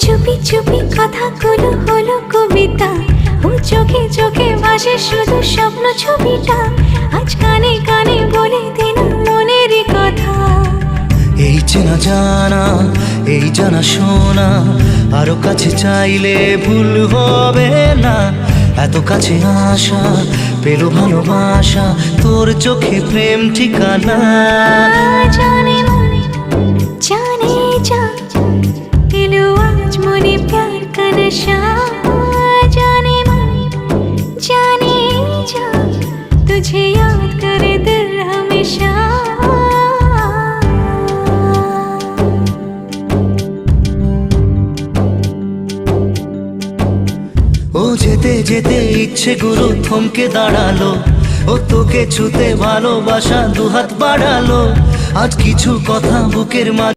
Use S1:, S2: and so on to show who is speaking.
S1: চুপি চুপি কথাগুলো হলো কবিতা, ও চোখে চোখে ভাসে শুধু স্বপ্ন ছবিটা, আজ কানে কানে বলে দিন মনের কথা।
S2: এই চেনা জানা, এই জানা শোনা, আরো কাছে চাইলে ভুল হবে না। এত কাছে আসা পেল ভালোবাসা, তোর চোখে প্রেম ঠিকানা।
S1: জানে মনে জানে যা, এলো আজ মনে প্যার কা নশা। জানে মনে জানে যা, तुझे याद करे दिल हमेशा।
S2: ও যেতে যেতে ইচ্ছে গুরু থমকে দাঁড়ালো, ও তোকে ছুতে ভালোবাসা দুহাত বাড়ালো। আজ কিছু কথা বুকের মাঝে